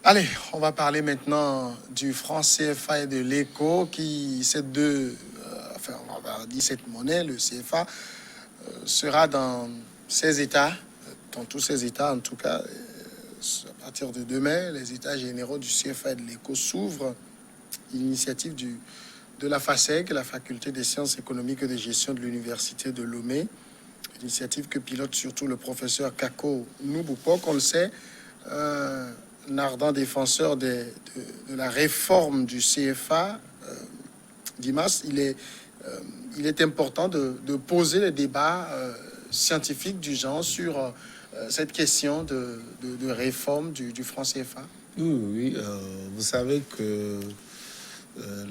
Allez, on va parler maintenant du franc CFA et de l'éco, ces deux, on va dire cette monnaie, le CFA, sera dans ces États, dans tous ces États en tout cas, à partir de demain, les États généraux du CFA et de l'éco s'ouvrent. L'initiative de la FASEG, la Faculté des sciences économiques et de gestion de l'Université de Lomé, initiative que pilote surtout le professeur Kako Nouboupo, on le sait, un ardent défenseur de la réforme du CFA. Dimas, il est important de poser les débats scientifiques du genre sur cette question de réforme du franc CFA. Oui, vous savez que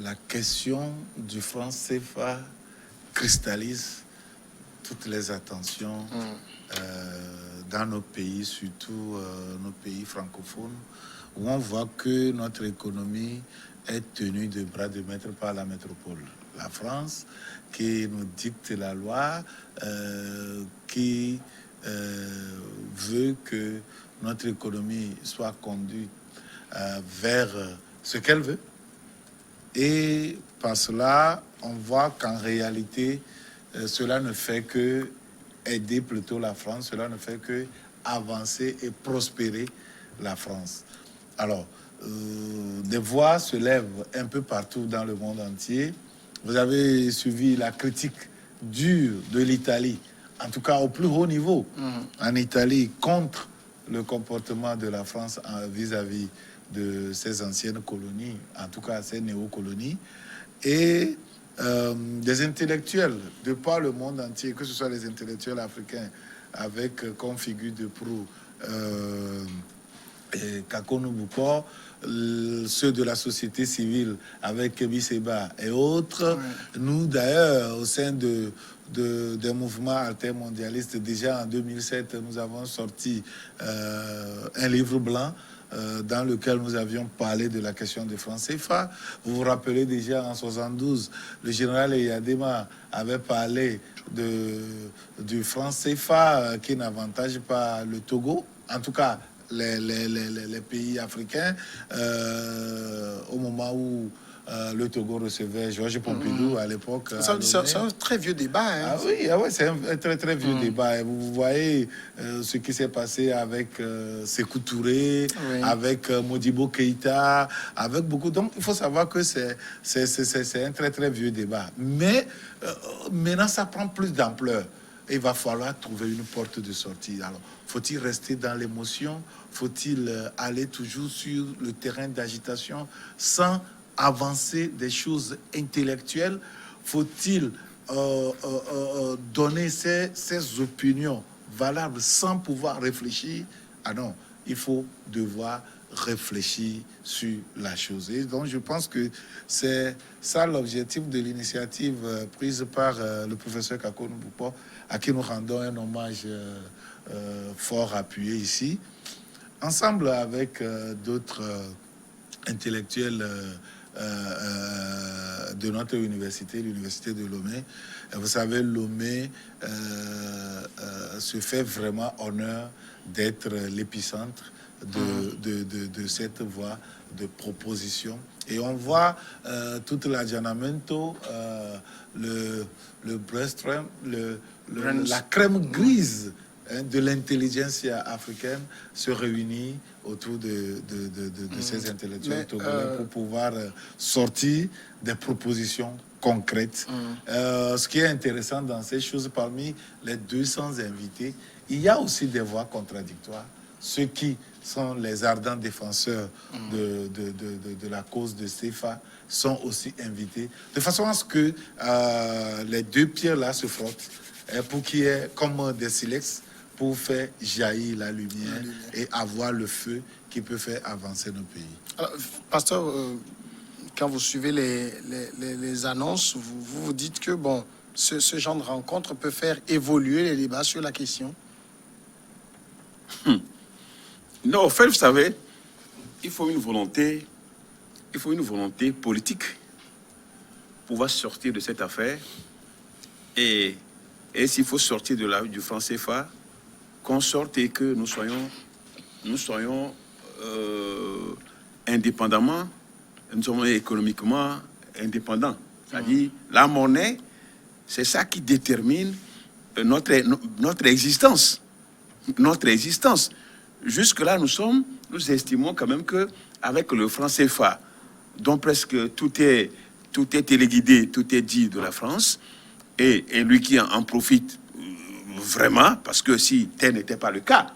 la question du franc CFA cristallise toutes les attentions dans nos pays, surtout nos pays francophones, où on voit que notre économie est tenue de bras de maître par la métropole. La France, qui nous dicte la loi, qui veut que notre économie soit conduite vers ce qu'elle veut. Et par cela, on voit qu'en réalité, cela ne fait que aider plutôt la France, cela ne fait que avancer et prospérer la France. Alors, des voix se lèvent un peu partout dans le monde entier. Vous avez suivi la critique dure de l'Italie, en tout cas au plus haut niveau, en Italie, contre le comportement de la France vis-à-vis de ses anciennes colonies, en tout cas ses néocolonies, et des intellectuels de par le monde entier, que ce soit les intellectuels africains avec comme figure de proue Kako Nouboupo, ceux de la société civile avec Kébi Seba et autres. Nous d'ailleurs, au sein des mouvements altermondialistes, déjà en 2007, nous avons sorti un livre blanc dans lequel nous avions parlé de la question du franc CFA. Vous vous rappelez déjà en 72, le général Eyadema avait parlé du franc CFA qui n'avantage pas le Togo, en tout cas les pays africains, au moment où le Togo recevait Georges Pompidou à l'époque. C'est un très vieux débat. Hein. Ah oui, c'est un très très vieux débat. Et vous voyez ce qui s'est passé avec Sékou Touré, avec Modibo Keïta, avec beaucoup. Donc il faut savoir que c'est un très très vieux débat. Mais maintenant ça prend plus d'ampleur. Et il va falloir trouver une porte de sortie. Alors, faut-il rester dans l'émotion? Faut-il aller toujours sur le terrain d'agitation sans avancer des choses intellectuelles? Faut-il donner ses opinions valables sans pouvoir réfléchir? Ah non, il faut devoir réfléchir sur la chose. Et donc, je pense que c'est ça l'objectif de l'initiative prise par le professeur Kako Nouboupo, à qui nous rendons un hommage fort appuyé ici, ensemble avec d'autres intellectuels de notre université, l'université de Lomé. Vous savez, Lomé se fait vraiment honneur d'être l'épicentre de cette voie de proposition. Et on voit tout l'aggiornamento, le brainstorm, la crème grise de l'intelligence africaine se réunit autour de ces intellectuels togolais pour pouvoir sortir des propositions concrètes. Ce qui est intéressant dans ces choses, parmi les 200 invités, il y a aussi des voix contradictoires. Ceux qui sont les ardents défenseurs de la cause de CFA sont aussi invités, de façon à ce que les deux pierres-là se frottent pour qu'il y ait comme des silex pour faire jaillir la lumière et avoir le feu qui peut faire avancer nos pays. Alors, pasteur, quand vous suivez les annonces, vous dites que bon, ce genre de rencontre peut faire évoluer les débats sur la question. Non, en fait, vous savez, il faut une volonté politique pour pouvoir sortir de cette affaire. Et s'il faut sortir du franc CFA, qu'on sorte et que nous soyons indépendamment, nous sommes économiquement indépendants. C'est-à-dire, la monnaie, c'est ça qui détermine notre existence. Notre existence. Jusque-là, nous estimons quand même qu'avec le franc CFA, dont presque tout est téléguidé, tout est dit de la France, et lui qui en profite vraiment, parce que si tel n'était pas le cas,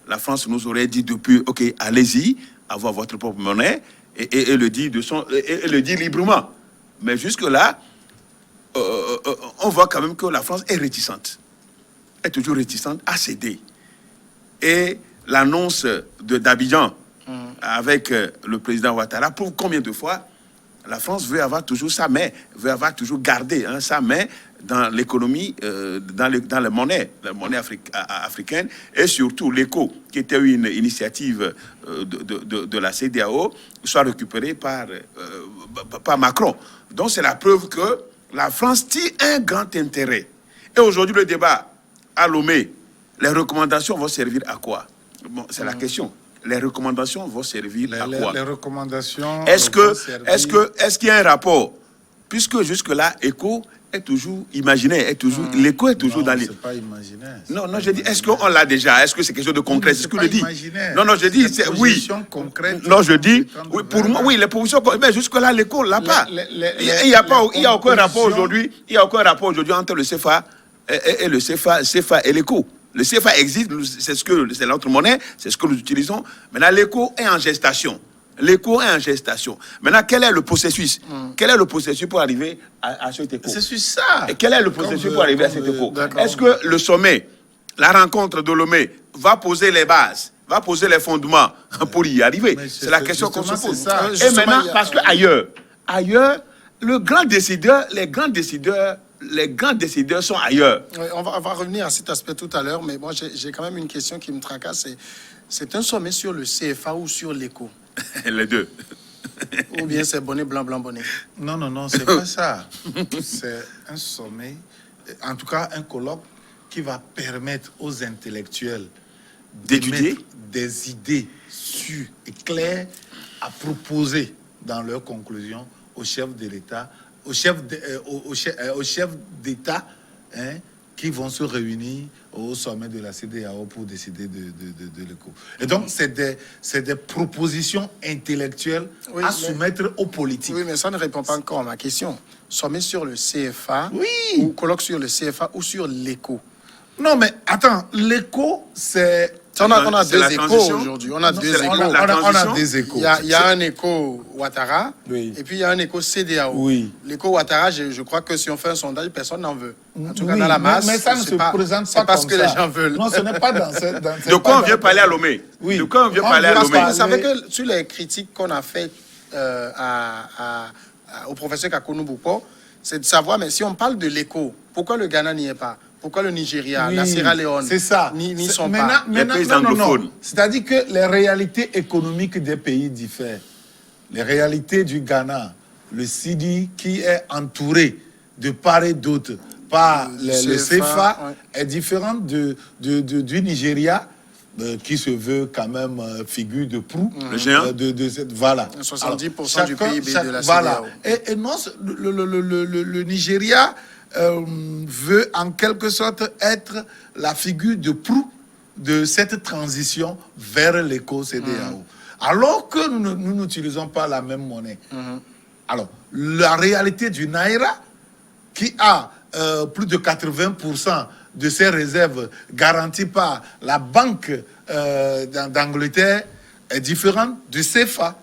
la France nous aurait dit depuis, ok, allez-y, avoir votre propre monnaie, et le dit librement. Mais jusque-là, on voit quand même que la France est réticente, est toujours réticente à céder. Et l'annonce d'Abidjan avec le président Ouattara prouve combien de fois la France veut avoir toujours sa main, veut avoir toujours gardé sa main dans l'économie, dans la monnaie africaine, et surtout l'ECO, qui était une initiative de la CEDEAO, soit récupérée par Macron. Donc c'est la preuve que la France tire un grand intérêt. Et aujourd'hui, le débat à Lomé, les recommandations vont servir à quoi? Bon, c'est la question. Les recommandations vont servir à quoi? Les recommandations. Est-ce qu'il y a un rapport? Puisque jusque-là, ECO est toujours imaginaire, l'ECO est toujours non, dans les. C'est pas imaginaire. Non, je dis, est-ce qu'on l'a déjà? Est-ce que c'est quelque chose de concret? C'est ce que je dis. Non, je dis, oui. Non, je dis, oui, pour moi, oui, les positions, mais jusque-là, l'ECO l'a pas. Il n'y a aucun rapport aujourd'hui. Il n'y a aucun rapport aujourd'hui entre le CFA et le CFA et l'ECO. Le CFA existe, c'est notre monnaie, c'est ce que nous utilisons. Maintenant, l'ECO est en gestation. L'ECO est en gestation. Maintenant, quel est le processus? Quel est le processus pour arriver à cet ECO? C'est sur ça. Et quel est le processus pour arriver à cet ECO? Est-ce que le sommet, la rencontre de Lomé, va poser les bases, va poser les fondements pour y arriver? C'est la question qu'on se pose. Et maintenant, parce qu'ailleurs, les grands décideurs sont ailleurs. Oui, on va revenir à cet aspect tout à l'heure, mais moi j'ai quand même une question qui me tracasse. C'est un sommet sur le CFA ou sur l'ECO? Les deux. Ou bien c'est bonnet, blanc, blanc, bonnet? Non, c'est pas ça. C'est un sommet, en tout cas un colloque qui va permettre aux intellectuels d'étudier des idées sûres et claires à proposer dans leurs conclusions au chef de l'État, aux chefs d'État qui vont se réunir au sommet de la CEDEAO pour décider de l'ECO. Et donc, c'est des propositions intellectuelles à soumettre aux politiques. Oui, mais ça ne répond pas encore à ma question. Sommet sur le CFA, ou colloque sur le CFA ou sur l'ECO? Non, mais attends, l'ECO, c'est... On a deux échos aujourd'hui. On a deux échos. On a des échos. Il y a un écho Ouattara, oui. Et puis il y a un écho CEDEAO. Oui. L'écho Ouattara, je crois que si on fait un sondage, personne n'en veut. En tout cas, dans la masse, mais ça ne se présente pas parce comme que ça. les gens veulent. Non, ce n'est pas dans cette... De quoi on vient parler à Lomé? Oui. De quoi on vient parler à Lomé? Vous savez que sur les critiques qu'on a faites au professeur Kakonou Bouko, c'est de savoir, mais si on parle de l'écho, pourquoi le Ghana n'y est pas? Pourquoi le Nigeria, la Sierra Leone n'y sont pas? Les pays anglophones. C'est-à-dire que les réalités économiques des pays diffèrent. Les réalités du Ghana, le Sidi qui est entouré de part et d'autre par le CFA est différent du Nigeria qui se veut quand même figure de proue. Le géant. Voilà. 70% du PIB de la CEDEAO. Voilà. Et non, le Nigeria veut en quelque sorte être la figure de proue de cette transition vers l'éco-CEDEAO. Alors que nous n'utilisons pas la même monnaie. Alors, la réalité du Naira, qui a plus de 80% de ses réserves garanties par la Banque d'Angleterre, est différente du CFA,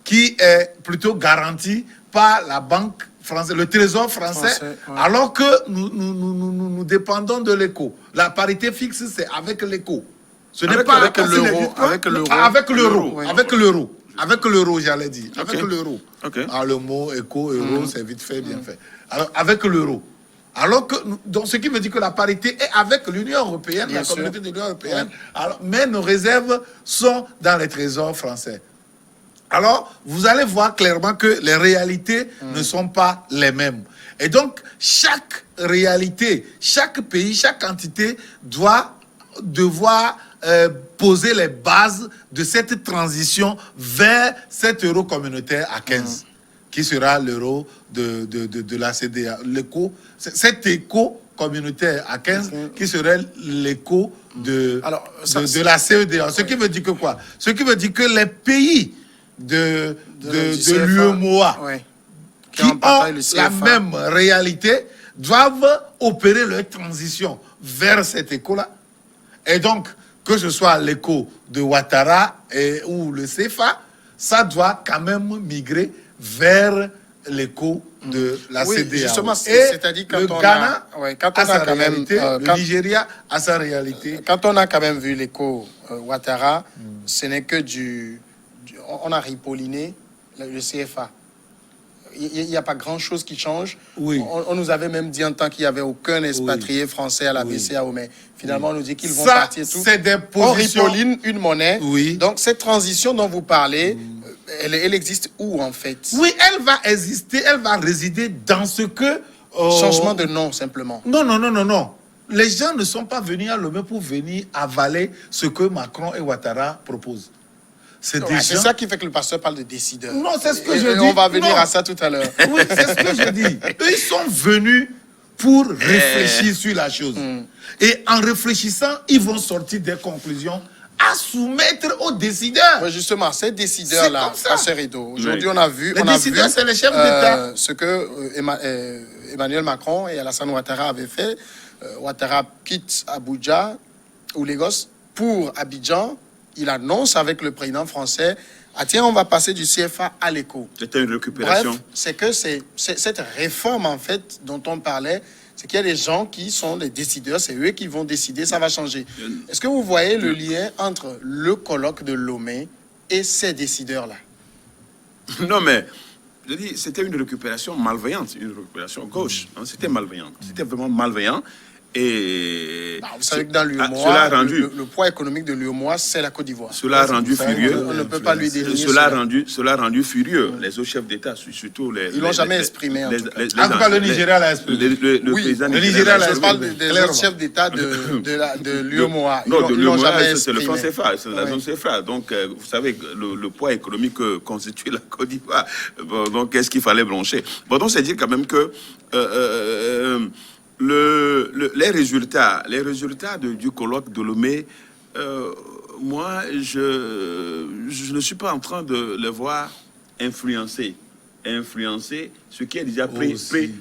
qui est plutôt garanti par la Banque française, le Trésor français, alors que nous dépendons de l'éco. La parité fixe, c'est avec l'éco. Ce n'est pas avec l'euro. Avec l'euro, j'allais dire. Avec l'euro. Okay. Alors, le mot éco, euro, c'est vite fait, bien fait. Alors, avec l'euro. Alors que, donc, ce qui veut dire que la parité est avec l'Union européenne, la communauté de l'Union européenne, alors, mais nos réserves sont dans les trésors français. Alors, vous allez voir clairement que les réalités ne sont pas les mêmes. Et donc, chaque réalité, chaque pays, chaque entité doit devoir poser les bases de cette transition vers cet euro communautaire à 15, qui sera l'euro de la CEDEAO. Cet éco communautaire à 15, qui serait l'éco de la CEDEAO. Ce qui veut dire que quoi? Ce qui veut dire que les pays de l'UEMOA, qui ont la même réalité, doivent opérer leur transition vers cet éco-là. Et donc, que ce soit l'éco de Ouattara ou le CFA, ça doit quand même migrer vers l'éco de la CEDEAO. Justement, c'est-à-dire quand le Ghana a sa réalité, le Nigeria a sa réalité. Quand on a quand même vu l'éco Ouattara, ce n'est que on a ripolliné le CFA. Il n'y a pas grand-chose qui change. Oui. On nous avait même dit en temps qu'il n'y avait aucun expatrié français à la BCEAO, mais finalement on nous dit qu'ils vont partir tout. C'est des positions... On ripolline une monnaie. Oui. Donc cette transition dont vous parlez, elle existe où en fait? Oui, elle va exister, elle va résider dans ce que... Changement de nom simplement. Non. Les gens ne sont pas venus à Lomé pour venir avaler ce que Macron et Ouattara proposent. C'est ça qui fait que le pasteur parle de décideurs. Non, c'est ce que je dis. On va venir à ça tout à l'heure. Oui, c'est ce que je dis. Eux, ils sont venus pour réfléchir sur la chose. Et en réfléchissant, ils vont sortir des conclusions à soumettre aux décideurs. Ouais, justement, ces décideurs-là, pasteur Edo, aujourd'hui on a vu... Les décideurs, c'est les chefs d'État. Ce que Emmanuel Macron et Alassane Ouattara avaient fait. Ouattara quitte Abuja ou Lagos pour Abidjan. Il annonce avec le président français, tiens, on va passer du CFA à l'éco. C'était une récupération. Bref, c'est que cette réforme, en fait, dont on parlait, c'est qu'il y a des gens qui sont les décideurs, c'est eux qui vont décider, ça va changer. Est-ce que vous voyez le lien entre le colloque de Lomé et ces décideurs-là? Non, mais je dis, c'était une récupération malveillante, une récupération gauche. Hein, c'était malveillant. C'était vraiment malveillant. Et vous savez que dans l'UEMOA, le poids économique de l'UEMOA, c'est la Côte d'Ivoire. Cela a rendu furieux. On ne peut pas lui désigner. Cela a rendu furieux les autres chefs d'État, surtout les... Ils l'ont jamais exprimé, en tout cas. En tout cas, le Nigeria l'a exprimé. Le Nigeria l'a exprimé. Je parle des autres chefs d'État de l'UEMOA. Non, de l'UEMOA, c'est le exprimé. franc CFA, c'est la zone CFA. Donc, vous savez, le poids économique que constitue la Côte d'Ivoire. Bon, donc, qu'est-ce qu'il fallait blanchir? Bon, donc, c'est dire quand même que... les résultats du colloque de Lomé, moi, je ne suis pas en train de les voir influencer ce qui est déjà prédécidé,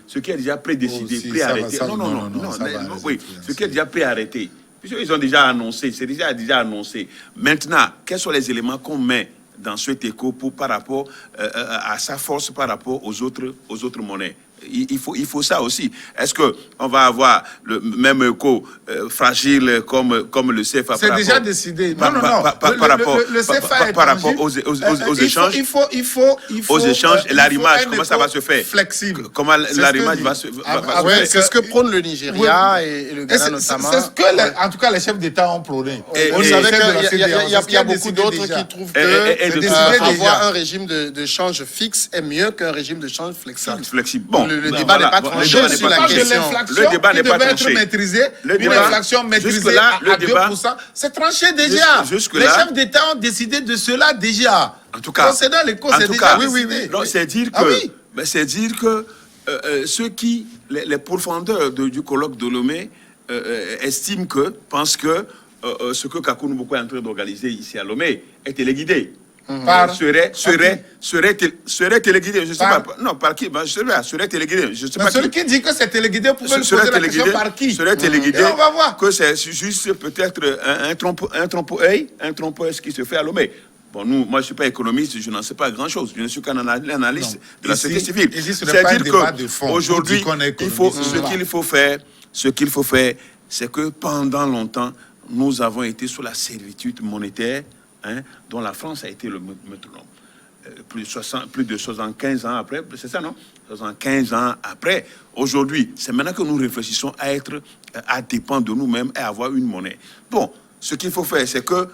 préarrêté. Non, ce qui est déjà préarrêté. Puisqu'ils ont déjà annoncé, c'est déjà annoncé. Maintenant, quels sont les éléments qu'on met dans cet éco par rapport à sa force par rapport aux autres monnaies? Il faut ça aussi. Est-ce qu'on va avoir le même éco fragile comme le CFA? C'est déjà décidé. Non. Le CFA par rapport aux échanges. Il faut aux échanges et l'arrimage, comment ça va se faire? Flexible. Comment l'arrimage va se faire? C'est ce que prône le Nigeria et le Ghana notamment. C'est ce que, en tout cas, les chefs d'État ont prôné. Vous savez qu'il y a beaucoup d'autres qui trouvent que avoir un régime de change fixe est mieux qu'un régime de change flexible. Bon. Le débat n'est pas tranché sur la question. Le débat n'est pas tranché. Une inflation maîtrisée à 2%, c'est tranché déjà. Les chefs d'État ont décidé de cela déjà. En tout cas, concernant l'éco, c'est déjà décidé. Non, c'est dire que ceux qui, les pourfendeurs du colloque de Lomé, pensent que ce que Kakou Mboko est en train d'organiser ici à Lomé est téléguidé. Serait téléguidé, je sais pas. Non, par qui? Serait téléguidé, je sais pas. Celui qui dit que c'est téléguidé, vous pouvez poser la question par qui? Serait téléguidé. Et on va voir que c'est juste peut-être un trompe-œil ce qui se fait à Lomé. Bon, moi, je ne suis pas économiste, je n'en sais pas grand-chose. Je ne suis qu'un analyste de la société civile. C'est-à-dire qu'aujourd'hui, ce qu'il faut faire, c'est que pendant longtemps, nous avons été sous la servitude monétaire, dont la France a été le métronome. Plus de 75 ans après, c'est ça, non? 75 ans après. Aujourd'hui, c'est maintenant que nous réfléchissons à dépendre de nous-mêmes et à avoir une monnaie. Bon, ce qu'il faut faire, c'est que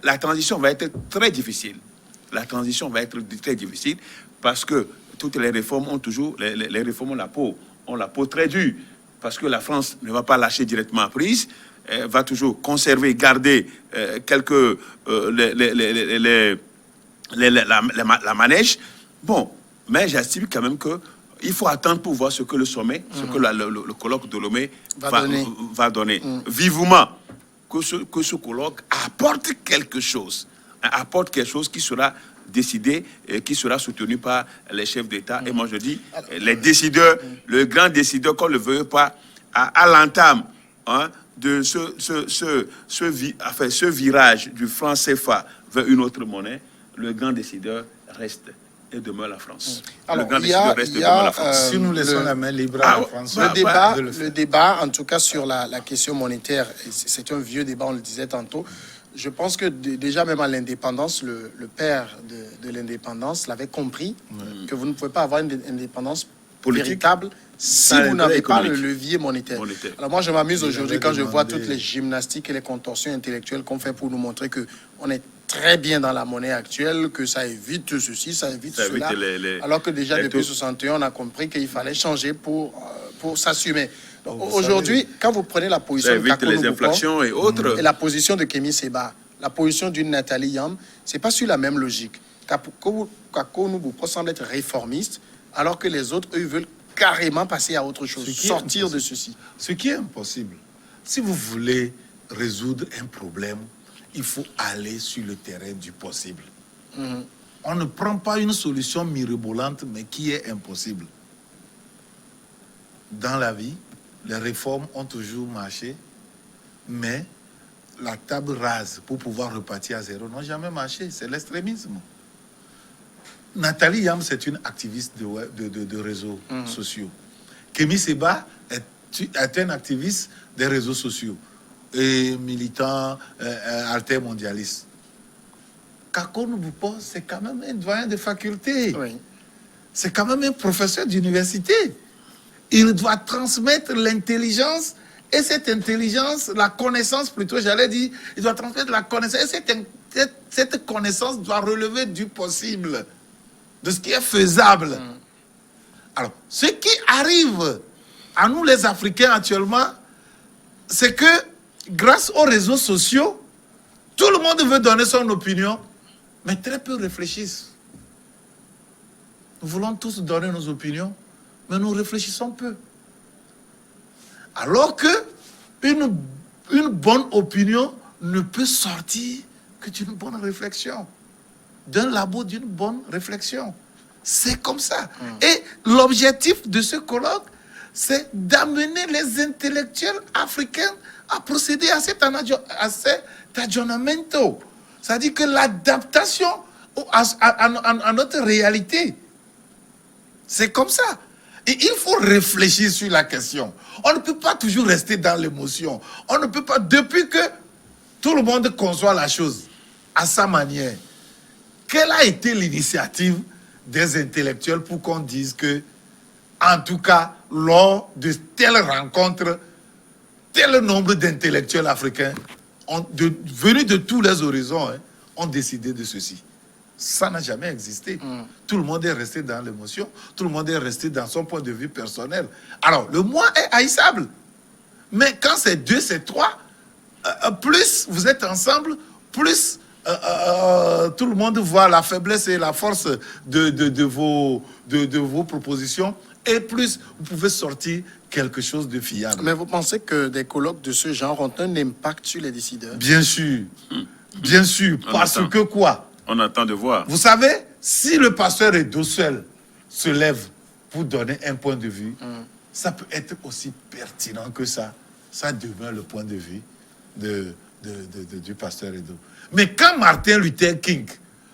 la transition va être très difficile. La transition va être très difficile parce que toutes les réformes ont toujours, les réformes ont la peau très dure. Parce que la France ne va pas lâcher directement prise. va toujours conserver, garder quelques la manège. Bon, mais j'estime quand même que il faut attendre pour voir ce que le sommet, ce que le colloque de Lomé va donner. Vivement que ce colloque apporte quelque chose qui sera décidé et qui sera soutenu par les chefs d'État. Et moi je dis, les décideurs, le grand décideur, qu'on ne le veuille pas, à l'entame de ce virage du franc CFA vers une autre monnaie, le grand décideur reste et demeure la France. Alors, le grand décideur reste et demeure la France. Si nous laissons la main libre à la France, le débat, en tout cas sur la question monétaire, c'est un vieux débat, on le disait tantôt. Je pense que déjà même à l'indépendance, le père de l'indépendance l'avait compris, que vous ne pouvez pas avoir une indépendance politique véritable si vous n'avez pas le levier monétaire. Alors moi, je m'amuse aujourd'hui quand je vois toutes les gymnastiques et les contorsions intellectuelles qu'on fait pour nous montrer qu'on est très bien dans la monnaie actuelle, que ça évite ceci, ça évite cela. Alors que déjà depuis 61, on a compris qu'il fallait changer pour s'assumer. Aujourd'hui, quand vous prenez la position de Kakonou les inflations et autres, et la position de Kémy Séba, la position d'une Nathalie Yamb, c'est pas sur la même logique. Kakonou Bouko semble être réformiste, alors que les autres, eux, veulent carrément passer à autre chose, sortir de ceci. Ce qui est impossible. Si vous voulez résoudre un problème, il faut aller sur le terrain du possible. On ne prend pas une solution mirobolante, mais qui est impossible. Dans la vie, les réformes ont toujours marché, mais la table rase pour pouvoir repartir à zéro n'a jamais marché. C'est l'extrémisme. Nathalie Yamb, c'est une activiste de réseaux sociaux. Kémy Séba est un activiste des réseaux sociaux et militant altermondialiste. Kakonou Bouko, c'est quand même un doyen de faculté. Oui. C'est quand même un professeur d'université. Il doit transmettre l'intelligence, et cette intelligence, la connaissance plutôt, j'allais dire, il doit transmettre la connaissance, et cette connaissance doit relever du possible, de ce qui est faisable. Alors, ce qui arrive à nous les Africains actuellement, c'est que grâce aux réseaux sociaux, tout le monde veut donner son opinion, mais très peu réfléchissent. Nous voulons tous donner nos opinions, mais nous réfléchissons peu. Alors que une bonne opinion ne peut sortir que d'une bonne réflexion, d'un labo d'une bonne réflexion. C'est comme ça. Et l'objectif de ce colloque, c'est d'amener les intellectuels africains à procéder à cet aggiornamento. C'est-à-dire que l'adaptation à notre réalité, c'est comme ça. Et il faut réfléchir sur la question. On ne peut pas toujours rester dans l'émotion. On ne peut pas, depuis que tout le monde conçoit la chose à sa manière, quelle a été l'initiative des intellectuels pour qu'on dise que, en tout cas, lors de telles rencontres, tel nombre d'intellectuels africains, venus de tous les horizons, ont décidé de ceci. Ça n'a jamais existé. Tout le monde est resté dans l'émotion. Tout le monde est resté dans son point de vue personnel. Alors, le moi est haïssable. Mais quand c'est 2, c'est 3, plus vous êtes ensemble, plus tout le monde voit la faiblesse et la force de vos propositions, et plus vous pouvez sortir quelque chose de fiable. Mais vous pensez que des colloques de ce genre ont un impact sur les décideurs? Bien sûr. Bien sûr. Parce que quoi? On attend de voir. Vous savez, si le pasteur Edo seul se lève pour donner un point de vue, ça peut être aussi pertinent que ça. Ça demeure le point de vue du pasteur Edo. Mais quand Martin Luther King,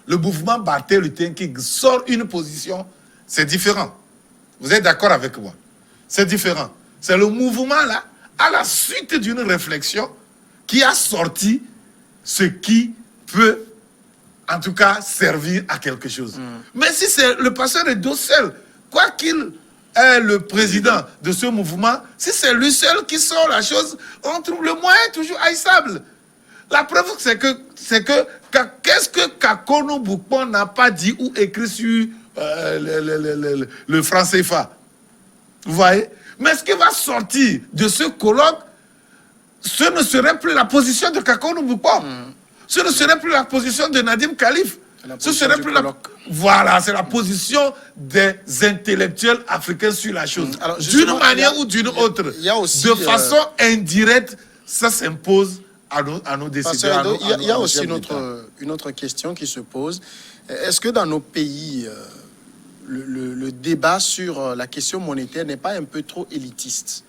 le mouvement Martin Luther King sort une position, c'est différent. Vous êtes d'accord avec moi? C'est différent. C'est le mouvement là, à la suite d'une réflexion, qui a sorti ce qui peut, en tout cas, servir à quelque chose. Mais si c'est le pasteur Edo seul, quoi qu'il est le président de ce mouvement, si c'est lui seul qui sort la chose, on trouve le moyen toujours haïssable. La preuve, c'est que qu'est-ce que Kakonou Bouko n'a pas dit ou écrit sur le franc CFA? Vous voyez? Mais ce qui va sortir de ce colloque, ce ne serait plus la position de Kakonou Bouba. Ce ne serait plus la position de Nadim Khalif. Ce serait plus Voilà, c'est la position des intellectuels africains sur la chose. D'une manière ou d'une autre, de façon indirecte, ça s'impose à nos décideurs. Il y a aussi une autre question qui se pose. Est-ce que dans nos pays, le débat sur la question monétaire n'est pas un peu trop élitiste?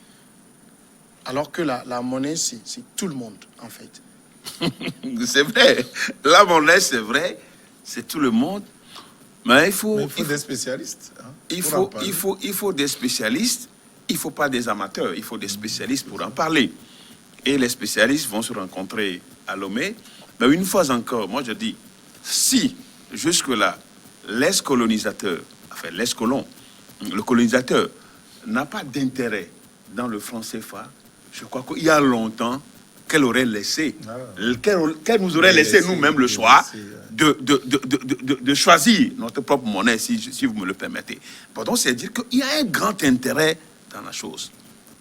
Alors que la monnaie, c'est tout le monde, en fait. C'est vrai. La monnaie, c'est vrai. C'est tout le monde. Mais il faut des spécialistes. Hein, il faut des spécialistes. Il ne faut pas des amateurs. Il faut des spécialistes pour en parler. Et les spécialistes vont se rencontrer à Lomé. Mais une fois encore, moi je dis, si jusque-là, l'ex-colonisateur, enfin l'ex-colon, le colonisateur n'a pas d'intérêt dans le franc CFA, je crois qu'il y a longtemps qu'elle aurait laissé, qu'elle nous aurait laissé nous-mêmes le choix de choisir notre propre monnaie, si vous me le permettez. Pardon, c'est dire qu'il y a un grand intérêt dans la chose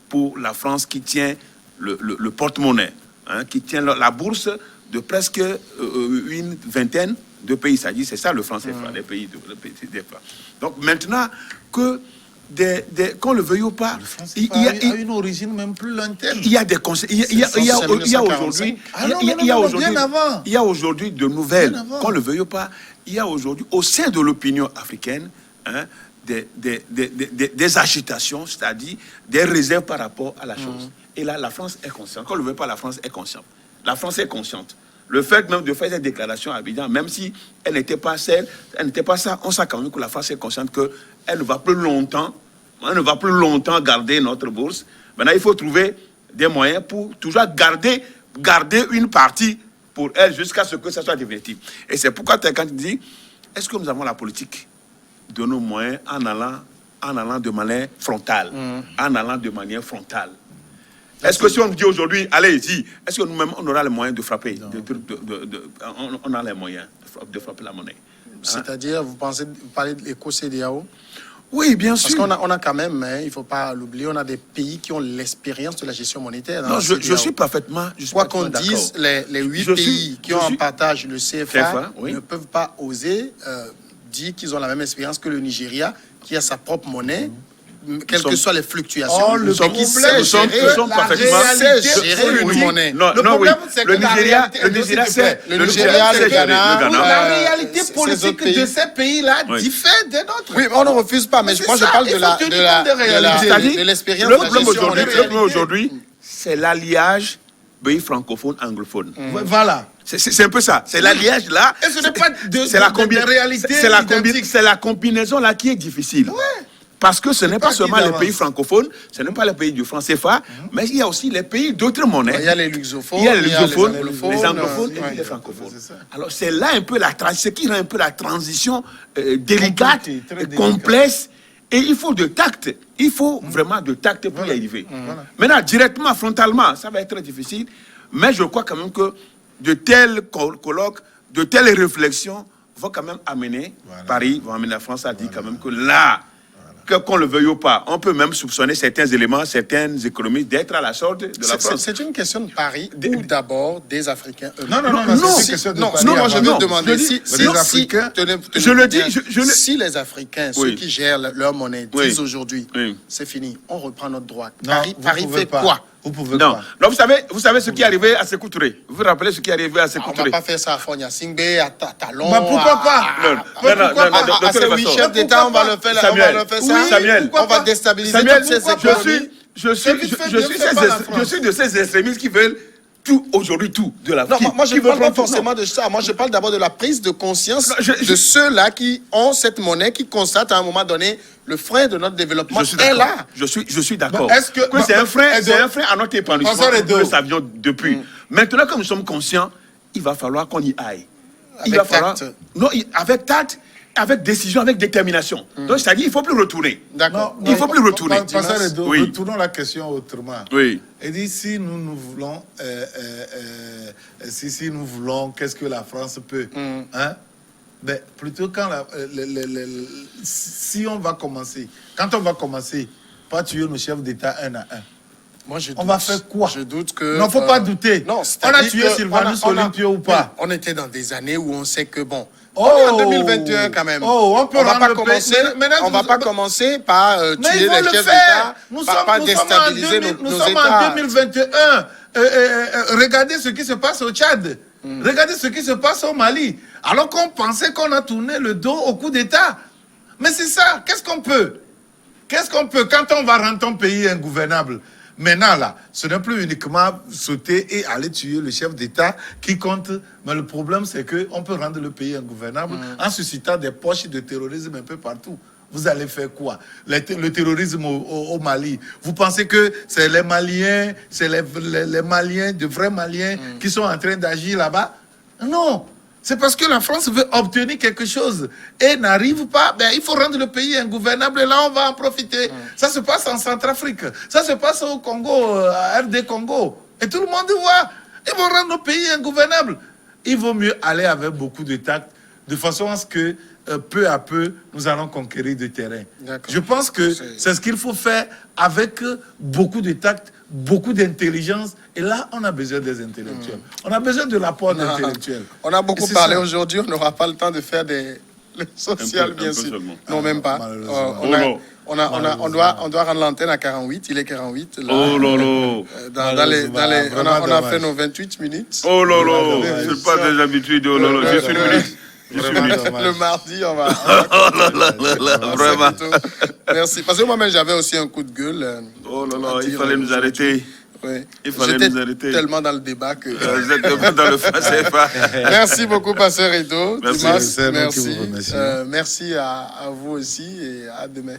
pour la France qui tient le porte-monnaie, hein, qui tient la bourse de presque une vingtaine de pays. C'est ça le franc CFA, les pays de Donc maintenant que qu'on le veuille ou pas, il y a une origine même plus lointaine. Il y a des conseils. Il y a aujourd'hui de nouvelles, qu'on le veuille ou pas. Il y a aujourd'hui au sein de l'opinion africaine, hein, des agitations, c'est-à-dire des réserves par rapport à la chose. Et là, la France est consciente. Qu'on ne le veut pas, la France est consciente. La France est consciente. Le fait même de faire cette déclaration à Abidjan, même si elle n'était pas celle, elle n'était pas ça, on sait quand même que la France est consciente qu'elle ne va plus longtemps, garder notre bourse. Maintenant, il faut trouver des moyens pour toujours garder une partie pour elle jusqu'à ce que ça soit définitif. Et c'est pourquoi quand tu dis, est-ce que nous avons la politique de nos moyens en allant de manière frontale, Est-ce que si on dit aujourd'hui, allez ici, est-ce que nous-mêmes, on aura les moyens de frapper on a les moyens de frapper la monnaie. C'est-à-dire, vous parlez de l'éco-CEDEAO? Oui, bien sûr. Parce qu'on a quand même, hein, il ne faut pas l'oublier, on a des pays qui ont l'expérience de la gestion monétaire. Non, je suis parfaitement Quoi qu'on dise, les 8 pays qui ont en partage le CFA ne peuvent pas oser dire qu'ils ont la même expérience que le Nigeria, qui a sa propre monnaie. Quelles que soient les fluctuations, nous sommes parfaitement gérer une monnaie. Le problème, c'est que le Nigeria, le Ghana, la réalité politique de ces pays-là diffère des nôtres. Oui, on ne refuse pas, mais moi je parle de l'expérience. Le problème aujourd'hui, c'est l'alliage pays francophone anglophone. Voilà. C'est un peu ça. C'est l'alliage là. Et ce n'est pas de réalité. C'est la combinaison là qui est difficile. Parce que ce n'est pas seulement les pays francophones, ce n'est pas les pays du franc CFA, mais il y a aussi les pays d'autres monnaies. Il y a les luxophones, les anglophones et les francophones. Alors c'est là un peu ce qui rend un peu la transition délicate, complexe, et il faut de tact. Il faut vraiment de tact pour y arriver. Maintenant, directement, frontalement, ça va être très difficile, mais je crois quand même que de tels colloques, de telles réflexions vont quand même amener Paris, vont amener la France à dire quand même que là, qu'on le veuille ou pas, on peut même soupçonner certains éléments, certaines économies d'être à la sorte de la France. C'est une question de Paris ou d'abord des Africains eux-mêmes? Non, c'est une question de Paris. Moi je veux demander si les Africains, si les Africains, ceux qui gèrent leur monnaie, disent aujourd'hui, c'est fini, on reprend notre droit. Paris fait quoi? Vous pouvez non. pas. Non, vous savez ce qui est arrivé à Sékou Touré. Vous vous rappelez ce qui est arrivé à Sékou Touré? On ne va pas faire ça à Fonia Singbe, à Talon. Pourquoi pas? À ces 8 chefs d'État, on va le faire ça. Samuel, on va déstabiliser toutes ces économies. Je suis de ces extrémistes qui veulent tout, aujourd'hui tout, de la Non, moi je ne parle pas forcément de ça. Moi je parle d'abord de la prise de conscience de ceux-là qui ont cette monnaie, qui constatent à un moment donné le frein de notre développement est là. Je suis d'accord. Est-ce que c'est un frein à notre épanouissement? Nous le savions depuis. Maintenant que nous sommes conscients, il va falloir qu'on y aille. Avec tact. Non, avec tact, avec décision, avec détermination. Donc, c'est-à-dire, il ne faut plus retourner. D'accord. Il ne faut plus retourner. Retournons la question autrement. Oui. Et dit, si nous voulons, si nous voulons, qu'est-ce que la France peut hein? Mais plutôt quand si on va commencer, quand on va commencer, pas tuer nos chefs d'État un à un. Moi, je On va doute. faire quoi? Je doute que... Non, faut pas douter. Non, On a c'est-à-dire tué que Sylvanus on a- Olympio ou pas? On était dans des années où on sait que, bon... Oh, on est en 2021 quand même. Oh, on peut va rendre pas le pays- commencer, Maintenant, on va vous- pas commencer par Mais tuer ils vont les le chefs faire. d'État, Nous pas déstabiliser nous nos sommes en États. 2021. Regardez ce qui se passe au Tchad. Regardez ce qui se passe au Mali. Alors qu'on pensait qu'on a tourné le dos au coup d'État. Mais c'est ça. Qu'est-ce qu'on peut? Qu'est-ce qu'on peut quand on va rendre ton pays ingouvernable? Maintenant, là, ce n'est plus uniquement sauter et aller tuer le chef d'État qui compte. Mais le problème, c'est qu'on peut rendre le pays ingouvernable en suscitant des poches de terrorisme un peu partout. Vous allez faire quoi? Le terrorisme au Mali. Vous pensez que c'est les Maliens, c'est les Maliens, de vrais Maliens qui sont en train d'agir là-bas? Non. C'est parce que la France veut obtenir quelque chose et n'arrive pas. Ben, il faut rendre le pays ingouvernable et là, on va en profiter. Ça se passe en Centrafrique. Ça se passe au Congo, à RD Congo. Et tout le monde voit. Ils vont rendre le pays ingouvernable. Il vaut mieux aller avec beaucoup de tact, de façon à ce que peu à peu, nous allons conquérir du terrain. D'accord. Je pense que c'est ce qu'il faut faire avec beaucoup de tact, beaucoup d'intelligence. Et là, on a besoin des intellectuels. On a besoin de l'apport d'intellectuels. On a beaucoup Et c'est parlé ça. aujourd'hui, on n'aura pas le temps de faire le social, Un peu bien sûr. seulement. Non, même pas. Malheureusement. On doit rendre l'antenne à 48, il est 48. Là, Oh lolo. on a Vraiment fait nos 28 minutes. Oh lolo. Ouais, C'est pas des habitudes. Oh lolo. Juste une minute. Vraiment dommage. Le mardi, on va Oh là là là là. Vraiment. Merci. Parce que moi-même, j'avais aussi un coup de gueule. Oh là là. à Il dire fallait nous aujourd'hui. arrêter. Oui. Il fallait J'étais nous arrêter. tellement dans le débat que... Vous êtes dans le franc CFA. Merci beaucoup, Pasteur Edo. Merci. Dimas, C'est nous qui merci. vous remercions. Merci à vous aussi et à demain.